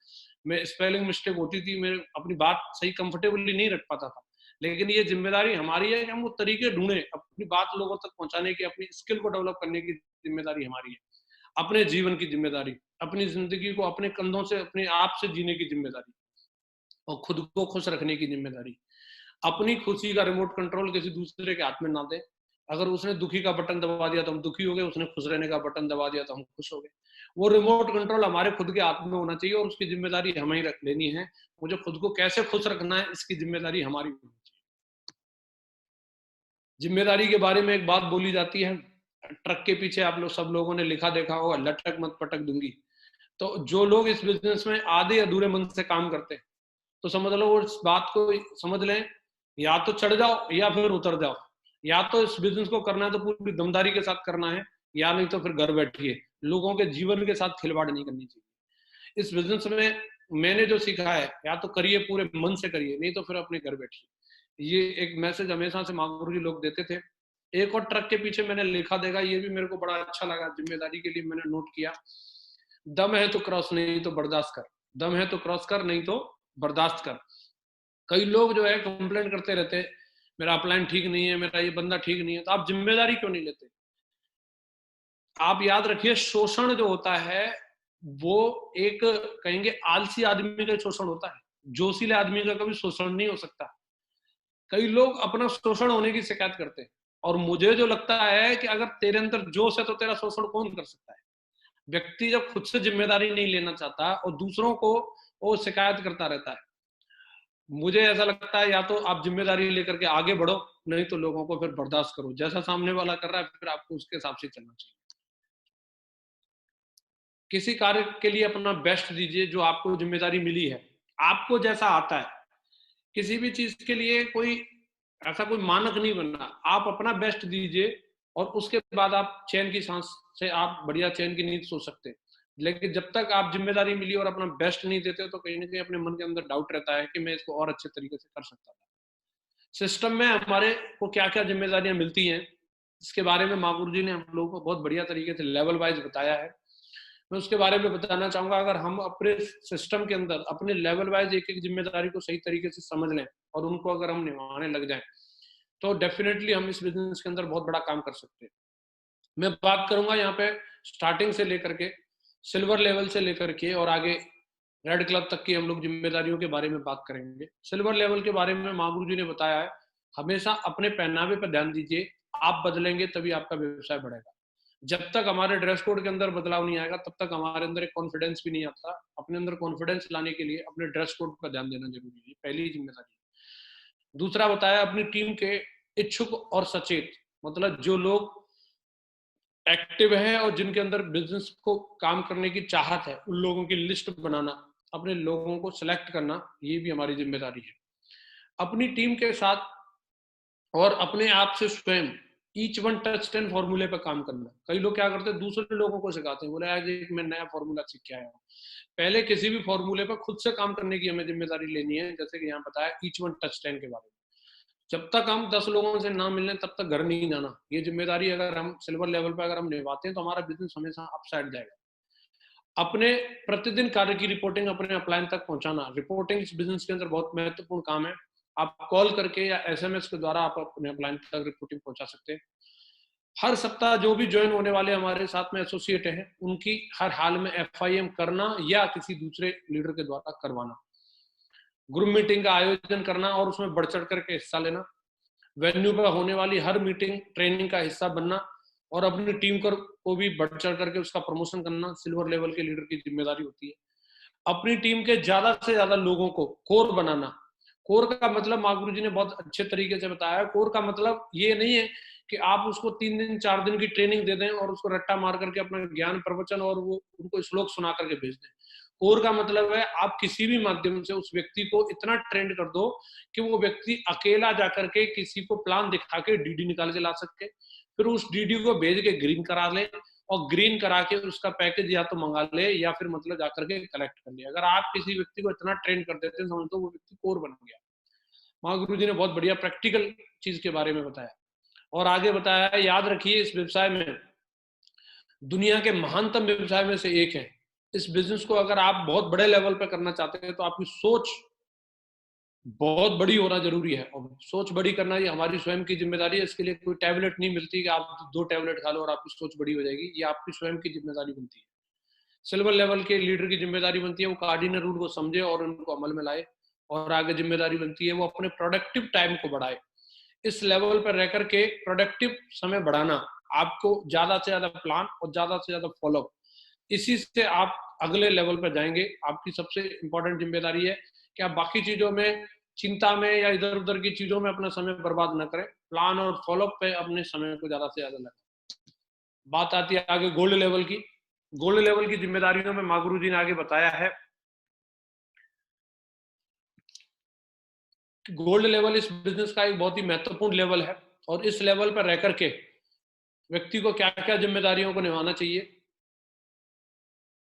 मैं स्पेलिंग मिस्टेक होती थी, मैं अपनी बात सही कंफर्टेबली नहीं रख पाता था। लेकिन ये जिम्मेदारी हमारी है कि हम वो तरीके ढूंढे अपनी बात लोगों तक पहुंचाने की, अपनी स्किल को डेवलप करने की जिम्मेदारी हमारी है। अपने जीवन की जिम्मेदारी, अपनी जिंदगी को अपने कंधों से अपने आप से जीने की जिम्मेदारी और खुद को खुश रखने की जिम्मेदारी। अपनी खुशी का रिमोट कंट्रोल किसी दूसरे के हाथ में ना दे। अगर उसने दुखी का बटन दबा दिया तो हम दुखी हो गए, उसने खुश रहने का बटन दबा दिया तो हम खुश हो गए। वो रिमोट कंट्रोल हमारे खुद के हाथ में होना चाहिए और उसकी जिम्मेदारी हमें ही रख लेनी है। मुझे खुद को कैसे खुश रखना है इसकी जिम्मेदारी हमारी होनी चाहिए। जिम्मेदारी के बारे में एक बात बोली जाती है, ट्रक के पीछे आप लोग सब लोगों ने लिखा देखा होगा, लटक मत पटक दूंगी। तो जो लोग इस बिजनेस में आधे अधूरे मन से काम करते हैं, तो समझ लो वो इस बात को समझ लें, या तो चढ़ जाओ या फिर उतर जाओ। या तो इस बिजनेस को करना है तो पूरी दमदारी के साथ करना है, या नहीं तो फिर घर बैठिए। लोगों के जीवन के साथ खिलवाड़ नहीं करनी चाहिए। इस बिजनेस में मैंने जो सीखा है, या तो करिए पूरे मन से करिए, नहीं तो फिर अपने घर बैठिए। ये एक मैसेज हमेशा से महागुरु जी लोग देते थे। एक और ट्रक के पीछे मैंने लिखा देगा, ये भी मेरे को बड़ा अच्छा लगा, जिम्मेदारी के लिए मैंने नोट किया। दम है तो क्रॉस, नहीं तो बर्दाश्त कर। दम है तो क्रॉस कर, नहीं तो बर्दाश्त कर। कई लोग जो है कंप्लेंट करते रहते हैं, मेरा अपलाइन ठीक नहीं है, मेरा ये बंदा ठीक नहीं है। तो आप जिम्मेदारी क्यों नहीं लेते? आप याद रखिए, शोषण जो होता है वो एक कहेंगे आलसी आदमी का शोषण होता है, जोशीले आदमी का कभी शोषण नहीं हो सकता। कई लोग अपना शोषण होने की शिकायत करते हैं, और मुझे जो लगता है कि अगर तेरे अंदर जोश है तो तेरा शोषण कौन कर सकता है? व्यक्ति जब खुद से जिम्मेदारी नहीं लेना चाहता और दूसरों को वो शिकायत करता रहता है। मुझे ऐसा लगता है, या तो आप जिम्मेदारी लेकर के आगे बढ़ो, नहीं तो लोगों को फिर बर्दाश्त करो। जैसा सामने वाला कर रहा है फिर आपको उसके हिसाब से चलना चाहिए। किसी कार्य के लिए अपना बेस्ट दीजिए, जो आपको जिम्मेदारी मिली है। आपको जैसा आता है, किसी भी चीज के लिए कोई ऐसा कोई मानक नहीं बनना। आप अपना बेस्ट दीजिए, और उसके बाद आप चैन की सांस से आप बढ़िया चैन की नींद सो सकते हैं। लेकिन जब तक आप जिम्मेदारी मिली और अपना बेस्ट नहीं देते, तो कहीं ना कहीं अपने मन के अंदर डाउट रहता है कि मैं इसको और अच्छे तरीके से कर सकता था। सिस्टम में हमारे को क्या क्या जिम्मेदारियां मिलती हैं, इसके बारे में महागुरु जी ने हम लोगों को बहुत बढ़िया तरीके से लेवल वाइज बताया है। मैं उसके बारे में बताना चाहूंगा। अगर हम अपने सिस्टम के अंदर अपने लेवल वाइज एक एक जिम्मेदारी को सही तरीके से समझ लें और उनको अगर हम निभाने लग जाएं, तो डेफिनेटली हम इस बिजनेस के अंदर बहुत बड़ा काम कर सकते हैं। मैं बात करूंगा यहाँ पे स्टार्टिंग से लेकर के सिल्वर लेवल से लेकर के और आगे रेड क्लब तक की हम लोग जिम्मेदारियों के बारे में बात करेंगे। सिल्वर लेवल के बारे में महागुरु जी ने बताया है, हमेशा अपने पहनावे पर ध्यान दीजिए। आप बदलेंगे तभी आपका व्यवसाय बढ़ेगा। जब तक हमारे ड्रेस कोड के अंदर बदलाव नहीं आएगा, तब तक हमारे अंदर एक कॉन्फिडेंस भी नहीं आता। अपने अंदर कॉन्फिडेंस लाने के लिए अपने ड्रेस कोड पर ध्यान देना जरूरी है, पहली जिम्मेदारी। दूसरा बताया, अपनी टीम के इच्छुक और सचेत, मतलब जो लोग एक्टिव है और जिनके अंदर बिजनेस को काम करने की चाहत है, उन लोगों की लिस्ट बनाना, अपने लोगों को सिलेक्ट करना, ये भी हमारी जिम्मेदारी है। अपनी टीम के साथ और अपने आप से स्वयं ईच वन टच 10 फॉर्मूले पर काम करना। कई लोग क्या करते हैं, दूसरे लोगों को सिखाते हैं, बोले आज एक मैं नया फॉर्मूला सीख के आया हूँ। पहले किसी भी फॉर्मूले पर खुद से काम करने की हमें जिम्मेदारी लेनी है। जैसे कि यहाँ बताया ईच वन टच 10 के बारे में, जब तक हम 10 लोगों से ना मिलने तब तक घर नहीं जाना। ये जिम्मेदारी अगर हम सिल्वर लेवल पर अगर हम निभाते हैं, तो हमारा बिजनेस हमेशा अपसाइड जाएगा। अपने प्रतिदिन कार्य की रिपोर्टिंग अपने अपलाइन तक पहुंचाना। रिपोर्टिंग इस बिजनेस के अंदर बहुत महत्वपूर्ण काम है। आप कॉल करके या एसएमएस के द्वारा आप अपने अपलाइन तक रिपोर्टिंग पहुंचा सकते हैं। हर सप्ताह जो भी ज्वाइन होने वाले हमारे साथ में एसोसिएट हैं, उनकी हर हाल में एफआईएम करना या किसी दूसरे लीडर के द्वारा करवाना। ग्रुप मीटिंग का आयोजन करना और उसमें बढ़ चढ़ करके हिस्सा लेना। वेन्यू पर होने वाली हर मीटिंग ट्रेनिंग का हिस्सा बनना, और अपनी टीम को भी बढ़ चढ़ करके उसका प्रमोशन करना सिल्वर लेवल के लीडर की जिम्मेदारी होती है। अपनी टीम के ज्यादा से ज्यादा लोगों को कोर बनाना। कोर का मतलब महागुरु जी ने बहुत अच्छे तरीके से बताया। कोर का मतलब ये नहीं है कि आप उसको 3 दिन 4 दिन की ट्रेनिंग दे दें और उसको रट्टा मार करके अपना ज्ञान प्रवचन और वो उनको श्लोक सुना करके भेज दें। कोर का मतलब है आप किसी भी माध्यम से उस व्यक्ति को इतना ट्रेंड कर दो कि वो व्यक्ति अकेला जाकर के किसी को प्लान दिखा के डीडी निकाल के ला सके, फिर उस डीडी को भेज के ग्रीन करा ले, और ग्रीन करा के उसका पैकेज या तो मंगा ले या फिर मतलब जाकर के कलेक्ट कर ले। अगर आप किसी व्यक्ति को इतना ट्रेन कर देते हैं, समझ तो वो व्यक्ति कोर बन गया। महागुरु जी ने बहुत बढ़िया प्रैक्टिकल चीज के बारे में बताया। और आगे बताया, याद रखिए इस व्यवसाय में दुनिया के महानतम व्यवसाय में से एक है। इस बिजनेस को अगर आप बहुत बड़े लेवल पर करना चाहते हैं, तो आपकी सोच बहुत बड़ी होना जरूरी है। और सोच बड़ी करना ये हमारी स्वयं की जिम्मेदारी है। इसके लिए कोई टैबलेट नहीं मिलती कि आप 2 टैबलेट खा लो और आपकी सोच बड़ी हो जाएगी। ये आपकी स्वयं की जिम्मेदारी बनती है। सिल्वर लेवल के लीडर की जिम्मेदारी बनती है वो कार्डिनल रूल को समझे और उनको अमल में लाए। और आगे जिम्मेदारी बनती है वो अपने प्रोडक्टिव टाइम को बढ़ाए। इस लेवल पर रह करके प्रोडक्टिव समय बढ़ाना, आपको ज्यादा से ज्यादा प्लान और ज्यादा से ज्यादा फॉलोअप, इसी से आप अगले लेवल पर जाएंगे। आपकी सबसे इंपॉर्टेंट जिम्मेदारी है कि आप बाकी चीजों में चिंता में या इधर उधर की चीजों में अपना समय बर्बाद न करें, प्लान और फॉलोअप पे अपने समय को ज्यादा से ज्यादा लगाएं। बात आती है आगे गोल्ड लेवल की। गोल्ड लेवल की जिम्मेदारियों में माँ गुरु जी ने आगे बताया है, गोल्ड लेवल इस बिजनेस का एक बहुत ही महत्वपूर्ण लेवल है, और इस लेवल पर रह करके व्यक्ति को क्या क्या जिम्मेदारियों को निभाना चाहिए।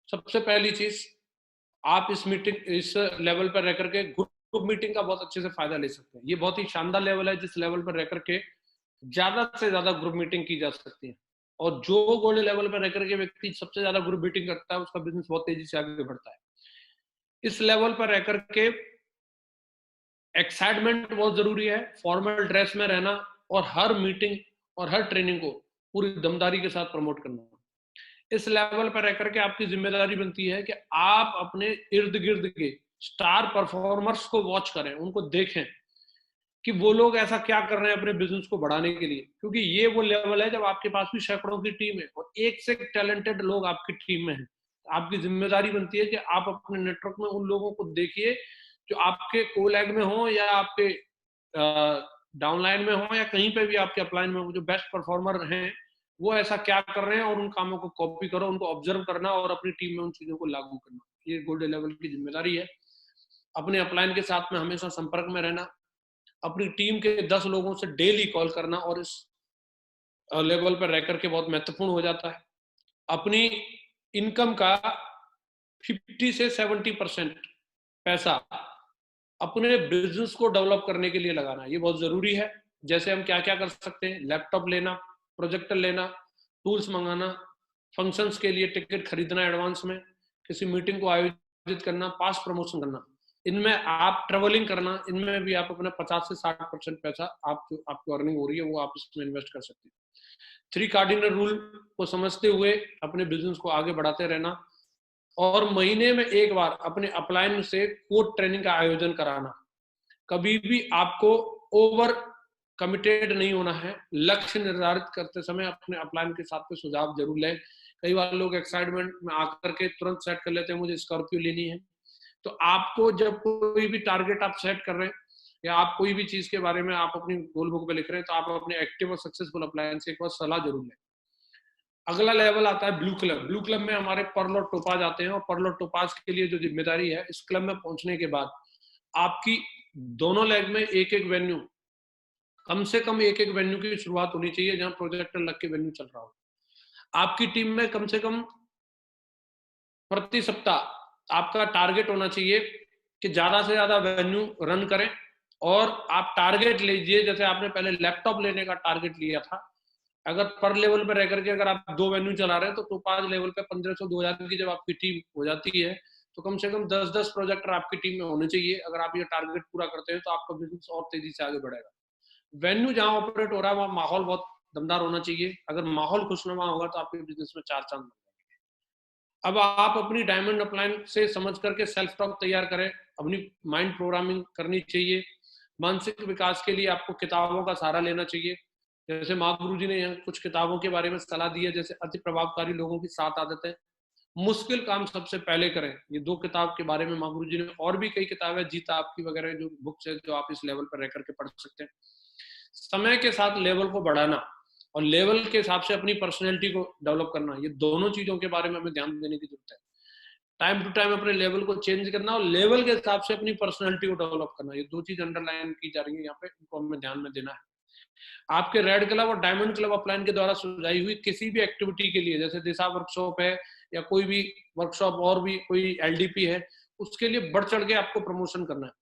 सबसे पहली चीज, आप इस लेवल पर रह करके ग्रुप मीटिंग का बहुत अच्छे से फायदा ले सकते हैं। ये बहुत ही शानदार लेवल है जिस लेवल पर रह करके ज्यादा से ज्यादा ग्रुप मीटिंग की जा सकती है, और जो गोल्ड लेवल पर रह करके व्यक्ति सबसे ज्यादा ग्रुप मीटिंग करता है उसका बिजनेस बहुत तेजी से आगे बढ़ता है। इस लेवल पर रह करके एक्साइटमेंट बहुत जरूरी है, फॉर्मल ड्रेस में रहना और हर मीटिंग और हर ट्रेनिंग को पूरी दमदारी के साथ प्रमोट करना। इस लेवल पर रह करके आपकी जिम्मेदारी बनती है कि आप अपने इर्द गिर्द के स्टार परफॉर्मर्स को वॉच करें, उनको देखें कि वो लोग ऐसा क्या कर रहे हैं अपने बिजनेस को बढ़ाने के लिए, क्योंकि ये वो लेवल है जब आपके पास भी सैकड़ों की टीम है और एक से एक टैलेंटेड लोग आपकी टीम में हैं। आपकी जिम्मेदारी बनती है कि आप अपने नेटवर्क में उन लोगों को देखिए जो आपके कोलैग में हो या आपके डाउनलाइन में हो या कहीं पे भी आपके अपलाइन में हो, जो बेस्ट परफॉर्मर हैं वो ऐसा क्या कर रहे हैं और उन कामों को कॉपी करो, उनको ऑब्जर्व करना और अपनी टीम में उन चीजों को लागू करना। ये गोल्ड लेवल की जिम्मेदारी है। अपने अपलाइन के साथ में हमेशा संपर्क में रहना, अपनी टीम के 10 लोगों से डेली कॉल करना, और इस लेवल पर रह करके बहुत महत्वपूर्ण हो जाता है। अपनी इनकम का 50 से 70% पैसा अपने बिजनेस को डेवलप करने के लिए लगाना, ये बहुत जरूरी है। जैसे हम क्या क्या कर सकते हैं, लैपटॉप लेना, प्रोजेक्टर लेना, टूल्स मंगाना, फंक्शंस के लिए टिकट खरीदना एडवांस में, किसी मीटिंग को आयोजित करना, पास प्रमोशन करना, इनमें आप ट्रेवलिंग करना, इनमें भी आप अपना 50 से 60% पैसा आप जो आपको अर्निंग हो रही है वो आप इसमें इन्वेस्ट कर सकते हैं। 3 कार्डिनल रूल को समझते हुए अपने बिजनेस को आगे बढ़ाते रहना, और महीने में एक बार अपने अपलाइन से कोड ट्रेनिंग का आयोजन कराना। कभी भी आपको ओवर कमिटेड नहीं होना है। लक्ष्य निर्धारित करते समय अपने अपलाइन के साथ में सुझाव जरूर लें। कई बार लोग एक्साइटमेंट में आकर के तुरंत सेट कर लेते हैं मुझे स्कॉर्पियो लेनी है, तो आपको जब कोई भी टारगेट आप सेट कर रहे हैं या आप कोई भी चीज के बारे में आप अपनी गोल बुक पे लिख रहे हैं, तो आप अपने एक्टिव और सक्सेसफुल अपलाइन से एक बार सलाह जरूर लें। अगला लेवल आता है ब्लू क्लब। ब्लू क्लब में हमारे पर्ल और टोपाज आते हैं, और पर्ल और टोपाज के लिए जो जिम्मेदारी है, इस क्लब में पहुंचने के बाद आपकी दोनों लेग में एक एक वेन्यू, कम से कम एक एक वेन्यू की शुरुआत होनी चाहिए जहां प्रोजेक्टर लग के वेन्यू चल रहा हो। आपकी टीम में कम से कम प्रति सप्ताह आपका टारगेट होना चाहिए कि ज्यादा से ज्यादा वेन्यू रन करें, और आप टारगेट लीजिए, जैसे आपने पहले लैपटॉप लेने का टारगेट लिया था, अगर पर लेवल पे रह करके अगर आप 2 वेन्यू चला रहे हैं तो 5 लेवल पे 1500 2000 की जब आपकी टीम हो जाती है तो कम से कम 10-10 प्रोजेक्टर आपकी टीम में होने चाहिए। अगर आप ये टारगेट पूरा करते हैं तो आपका बिजनेस और तेजी से आगे बढ़ेगा। वेन्यू जहां ऑपरेट हो रहा है वहां माहौल बहुत दमदार होना चाहिए। अगर माहौल खुशनुमा होगा तो आपके बिजनेस में 4 चांद। अब आप अपनी डायमंड अपलाइन से समझ करके सेल्फ टॉक तैयार करें, अपनी माइंड प्रोग्रामिंग करनी चाहिए। मानसिक विकास के लिए आपको किताबों का सहारा लेना चाहिए। जैसे माँ गुरु जी ने यहाँ कुछ किताबों के बारे में सलाह दी है, जैसे अति प्रभावकारी लोगों की 7 आदतें, मुश्किल काम सबसे पहले करें, ये 2 किताब के बारे में माँ गुरु जी ने, और भी कई किताबें जीता आपकी वगैरह जो बुक्स है जो आप इस लेवल पर रह करके पढ़ सकते हैं। समय के साथ लेवल को बढ़ाना और लेवल के हिसाब से अपनी पर्सनैलिटी को डेवलप करना, ये दोनों चीजों के बारे में हमें ध्यान देने की जरूरत है। टाइम टू टाइम अपने लेवल को चेंज करना और लेवल के हिसाब से अपनी पर्सनैलिटी को डेवलप करना, ये 2 चीज अंडरलाइन की जा रही है यहाँ पे, इनको हमें ध्यान में देना है। आपके रेड क्लब और डायमंड क्लब अपलाइन के द्वारा सुझाई हुई किसी भी एक्टिविटी के लिए, जैसे दिशा वर्कशॉप है या कोई भी वर्कशॉप और भी कोई एलडीपी है, उसके लिए बढ़ चढ़ के आपको प्रमोशन करना है।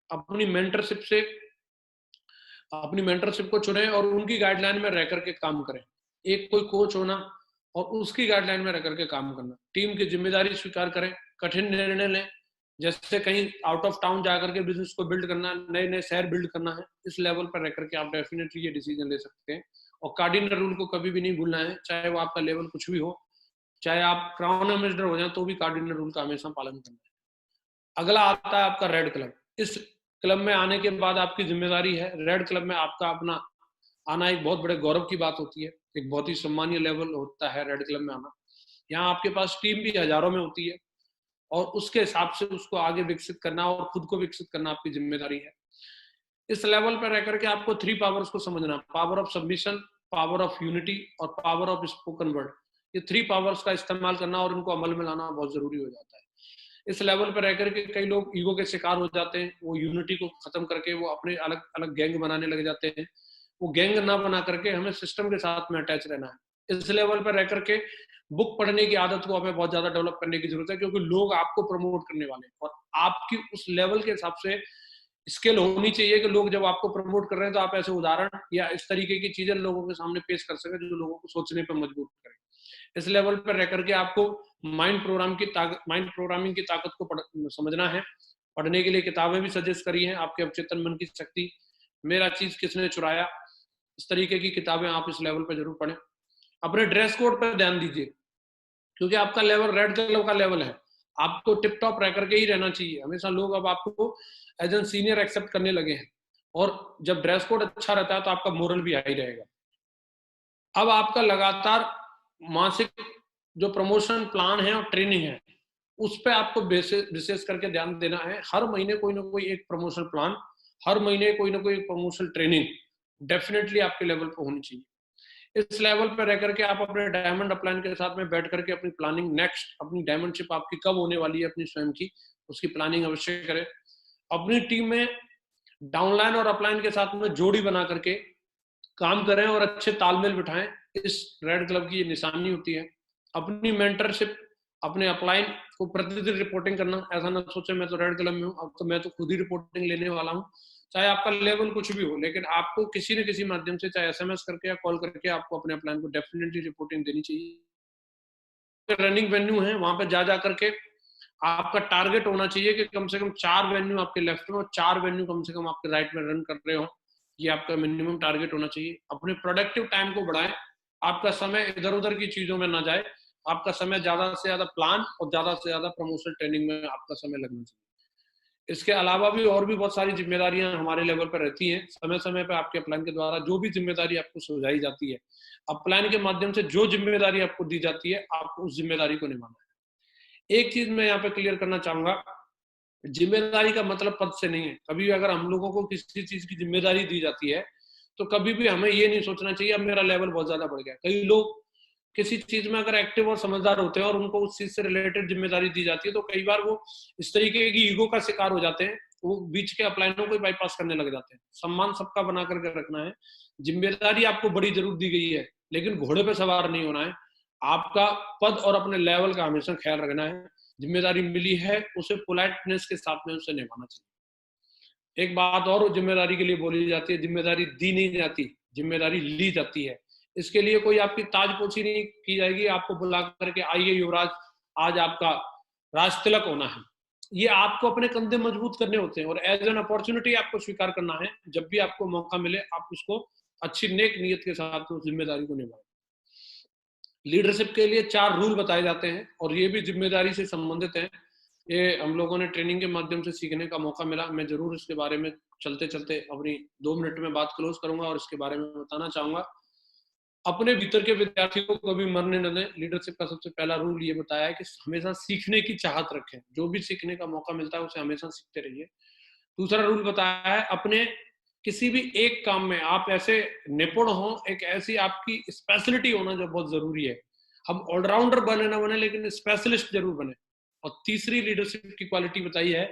अपनी मेंटरशिप को चुने और उनकी गाइडलाइन में रह करके काम करें। एक कोई कोच होना और उसकी गाइडलाइन में रह करके काम करना। टीम की जिम्मेदारी स्वीकार करें, कठिन निर्णय लें, जैसे कहीं आउट ऑफ टाउन जाकर के बिजनेस को बिल्ड करना, नए नए शहर बिल्ड करना है, इस लेवल पर रह करके आप डेफिनेटली ये डिसीजन ले सकते हैं। और कार्डिनल रूल को कभी भी नहीं भूलना है, चाहे वो आपका लेवल कुछ भी हो, चाहे आप क्राउन एम्बेसडर हो जाए तो भी कार्डिनल रूल का हमेशा पालन करना है। अगला आता है आपका रेड क्लब। इस क्लब में आने के बाद आपकी जिम्मेदारी है, रेड क्लब में आपका अपना आना एक बहुत बड़े गौरव की बात होती है, एक बहुत ही सम्मानीय लेवल होता है रेड क्लब में आना। यहाँ आपके पास टीम भी हजारों में होती है और उसके हिसाब से उसको आगे विकसित करना और खुद को विकसित करना आपकी जिम्मेदारी है। इस लेवल पर रह करके आपको 3 पावर्स को समझना, power of submission, power of unity और पावर ऑफ स्पोकन वर्ड। ये 3 पावर्स का इस्तेमाल करना और इनको अमल में लाना बहुत जरूरी हो जाता है। इस लेवल पर रह करके कई लोग ईगो के शिकार हो जाते हैं, वो यूनिटी को खत्म करके वो अपने अलग अलग गैंग बनाने लग जाते हैं। वो गैंग ना बना करके हमें सिस्टम के साथ में अटैच रहना है। इस लेवल पर रह करके बुक पढ़ने की आदत को हमें बहुत ज्यादा डेवलप करने की जरूरत है, क्योंकि लोग आपको प्रमोट करने वाले हैं और आपकी उस लेवल के हिसाब से स्किल होनी चाहिए कि लोग जब आपको प्रमोट कर रहे हैं तो आप ऐसे उदाहरण या इस तरीके की चीजें लोगों के सामने पेश कर सके जो लोगों को सोचने पर मजबूर करें। इस लेवल पर रह करके आपको माइंड प्रोग्रामिंग की ताकत को समझना है। पढ़ने के लिए किताबें भी सजेस्ट करी हैं, आपके अवचेतन मन की शक्ति, मेरा चीज किसने चुराया, इस तरीके की किताबें आप इस लेवल पर जरूर पढ़ें। अपने ड्रेस कोड पर ध्यान दीजिए, क्योंकि आपका लेवल रेड कलर का लेवल है, आपको टिप टॉप रह करके ही रहना चाहिए हमेशा। लोग अब आपको एज एन सीनियर एक्सेप्ट करने लगे हैं, और जब ड्रेस कोड अच्छा रहता है तो आपका मोरल भी हाई रहेगा। अब आपका लगातार मासिक जो प्रमोशन प्लान है और ट्रेनिंग है, उस पर आपको विशेष करके ध्यान देना है। हर महीने कोई ना कोई एक प्रमोशन प्लान, हर महीने कोई ना कोई प्रमोशन ट्रेनिंग डेफिनेटली आपके लेवल पर होनी चाहिए। इस लेवल पर रह करके आप अपने डायमंड अपलाइन के साथ में बैठ करके अपनी प्लानिंग, नेक्स्ट अपनी डायमंडशिप आपकी कब होने वाली है अपनी स्वयं की, उसकी प्लानिंग अवश्य करें। अपनी टीम में डाउनलाइन और अपलाइन के साथ में जोड़ी बना करके काम करें और अच्छे तालमेल बिठाएं। इस रेड क्लब की ये निशानी होती है। अपनी मेंटरशिप, अपने अपलाइन को प्रतिदिन रिपोर्टिंग करना। ऐसा ना सोचे मैं तो रेड क्लब में हूँ, अब तो मैं तो खुद ही रिपोर्टिंग लेने वाला हूँ। चाहे आपका लेवल कुछ भी हो, लेकिन आपको किसी न किसी माध्यम से, चाहे एसएमएस करके या कॉल करके, आपको अपने अपलाइन को डेफिनेटली रिपोर्टिंग देनी चाहिए। रनिंग वेन्यू है, वहां पर जा करके आपका टारगेट होना चाहिए कि कम से कम 4 वेन्यू आपके लेफ्ट में और 4 वेन्यू कम से कम आपके राइट में रन कर रहे हो। ये आपका मिनिमम टारगेट होना चाहिए। अपने प्रोडक्टिव टाइम को बढ़ाएं, आपका समय इधर उधर की चीजों में ना जाए। आपका समय ज्यादा से ज्यादा प्लान और ज्यादा से ज्यादा प्रमोशन ट्रेनिंग में आपका समय लगना चाहिए। इसके अलावा भी और भी बहुत सारी जिम्मेदारियां हमारे लेवल पर रहती हैं। समय समय पर आपके अपलाइन के द्वारा जो भी जिम्मेदारी आपको सुझाई जाती है, अपलाइन के माध्यम से जो जिम्मेदारी आपको दी जाती है, आपको उस जिम्मेदारी को निभाना है। एक चीज मैं यहाँ पे क्लियर करना चाहूंगा, जिम्मेदारी का मतलब पद से नहीं है। कभी अगर हम लोगों को किसी चीज की जिम्मेदारी दी जाती है तो कभी भी हमें ये नहीं सोचना चाहिए अब मेरा लेवल बहुत ज्यादा बढ़ गया। कई लोग किसी चीज में अगर एक्टिव और समझदार होते हैं और उनको उस चीज से रिलेटेड जिम्मेदारी दी जाती है तो कई बार वो इस तरीके की ईगो का शिकार हो जाते हैं, वो बीच के अपलाइनों को बाईपास करने लग जाते हैं। सम्मान सबका बना करके रखना है। जिम्मेदारी आपको बड़ी जरूर दी गई है, लेकिन घोड़े पे सवार नहीं होना है। आपका पद और अपने लेवल का हमेशा ख्याल रखना है। जिम्मेदारी मिली है, उसे पोलाइटनेस के साथ में उसे निभाना चाहिए। एक बात और जिम्मेदारी के लिए बोली जाती है, जिम्मेदारी दी नहीं जाती, जिम्मेदारी ली जाती है। इसके लिए कोई आपकी ताजपोशी नहीं की जाएगी, आपको बुला करके आइए युवराज, आज आपका राज तिलक होना है। ये आपको अपने कंधे मजबूत करने होते हैं और एज एन अपॉर्चुनिटी आपको स्वीकार करना है। जब भी आपको मौका मिले आप उसको अच्छी नेक नियत के साथ उस जिम्मेदारी को निभाएं। लीडरशिप के लिए 4 रूल बताए जाते हैं और ये भी जिम्मेदारी से संबंधित हैं। ये हम लोगों ने ट्रेनिंग के माध्यम से सीखने का मौका मिला। मैं जरूर इसके बारे में चलते चलते अपनी 2 मिनट में बात क्लोज करूंगा और इसके बारे में बताना चाहूंगा। अपने भीतर के विद्यार्थी को कभी मरने न दें। लीडरशिप का सबसे पहला रूल ये बताया है कि हमेशा सीखने की चाहत रखें। जो भी सीखने का मौका मिलता है उसे हमेशा सीखते रहिए। दूसरा रूल बताया है, अपने किसी भी एक काम में आप ऐसे निपुण हो, एक ऐसी आपकी स्पेशलिटी होना जो बहुत जरूरी है। हम ऑलराउंडर बने ना बने, लेकिन स्पेशलिस्ट जरूर बने। और तीसरी लीडरशिप की क्वालिटी बताई है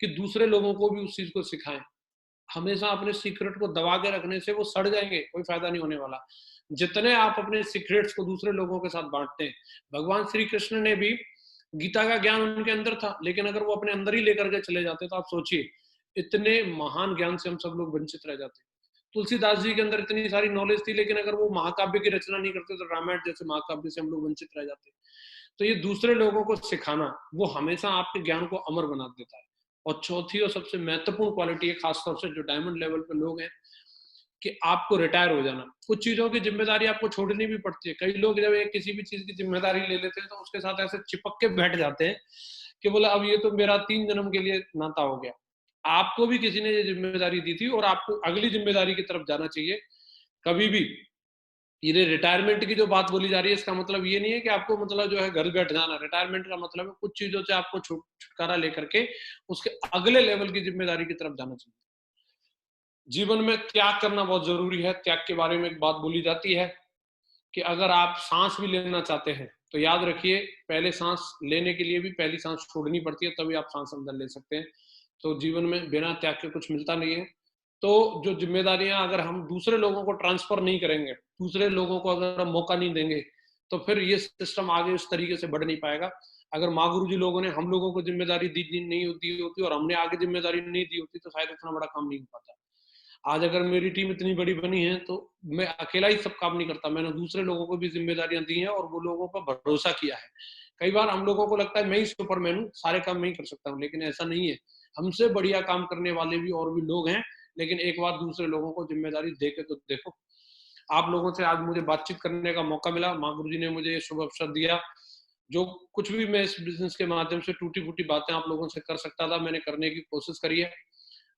कि दूसरे लोगों को भी उस चीज को सिखाएं। हमेशा अपने सीक्रेट को दबा के रखने से वो सड़ जाएंगे, कोई फायदा नहीं होने वाला। जितने आप अपने सीक्रेट्स को दूसरे लोगों के साथ बांटते हैं, भगवान श्री कृष्ण ने भी गीता का ज्ञान उनके अंदर था, लेकिन अगर वो अपने अंदर ही लेकर के चले जाते तो आप सोचिए इतने महान ज्ञान से हम सब लोग वंचित रह जाते। तुलसीदास जी के अंदर इतनी सारी नॉलेज थी, लेकिन अगर वो महाकाव्य की रचना नहीं करते तो रामायण जैसे महाकाव्य से हम लोग वंचित रह जाते। तो ये दूसरे लोगों को सिखाना वो हमेशा आपके ज्ञान को अमर बना देता है। और चौथी और सबसे महत्वपूर्ण क्वालिटी है, खासतौर से जो डायमंड लेवल पे लोग हैं, कि आपको रिटायर हो जाना। कुछ चीजों की जिम्मेदारी आपको छोड़नी भी पड़ती है। कई लोग जब एक किसी भी चीज की जिम्मेदारी ले लेते हैं तो उसके साथ ऐसे चिपक के बैठ जाते हैं कि बोला अब ये तो मेरा 3 जन्म के लिए नाता हो गया। आपको भी किसी ने ये जिम्मेदारी दी थी और आपको अगली जिम्मेदारी की तरफ जाना चाहिए। कभी भी ये रिटायरमेंट की जो बात बोली जा रही है, इसका मतलब ये नहीं है कि आपको मतलब जो है घर बैठ जाना। रिटायरमेंट का मतलब है कुछ चीजों से आपको छुटकारा लेकर के उसके अगले लेवल की जिम्मेदारी की तरफ जाना चाहिए। जीवन में त्याग करना बहुत जरूरी है। त्याग के बारे में एक बात बोली जाती है कि अगर आप सांस भी लेना चाहते हैं तो याद रखिए, पहले सांस लेने के लिए भी पहली सांस छोड़नी पड़ती है, तभी आप सांस अंदर ले सकते हैं। तो जीवन में बिना त्याग के कुछ मिलता नहीं है। तो जो जिम्मेदारियां अगर हम दूसरे लोगों को ट्रांसफर नहीं करेंगे, दूसरे लोगों को अगर हम मौका नहीं देंगे, तो फिर ये सिस्टम आगे उस तरीके से बढ़ नहीं पाएगा। अगर माँ गुरु जी लोगों ने हम लोगों को जिम्मेदारी दी नहीं होती और हमने आगे जिम्मेदारी नहीं दी होती, तो शायद इतना बड़ा काम नहीं हो पाता। आज अगर मेरी टीम इतनी बड़ी बनी है तो मैं अकेला ही सब काम नहीं करता, मैंने दूसरे लोगों को भी जिम्मेदारियां दी हैं और वो लोगों पर भरोसा किया है। कई बार हम लोगों को लगता है मैं ही सुपरमैन हूँ, सारे काम मैं ही कर सकता हूँ, लेकिन ऐसा नहीं है। हमसे बढ़िया काम करने वाले भी और भी लोग हैं, लेकिन एक बार दूसरे लोगों को जिम्मेदारी दे के तो देखो। आप लोगों से आज मुझे बातचीत करने का मौका मिला, माँ गुरु जी ने मुझे ये शुभ अवसर दिया। जो कुछ भी मैं इस बिजनेस के माध्यम से टूटी फूटी बातें आप लोगों से कर सकता था, मैंने करने की कोशिश करी है।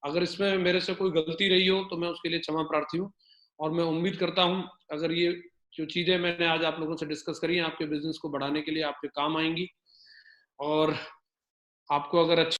अगर इसमें मेरे से कोई गलती रही हो तो मैं उसके लिए क्षमा प्रार्थी हूँ। और मैं उम्मीद करता हूँ अगर ये जो चीजें मैंने आज आप लोगों से डिस्कस करी हैं आपके बिजनेस को बढ़ाने के लिए आपके काम आएंगी। और आपको अगर अच्छा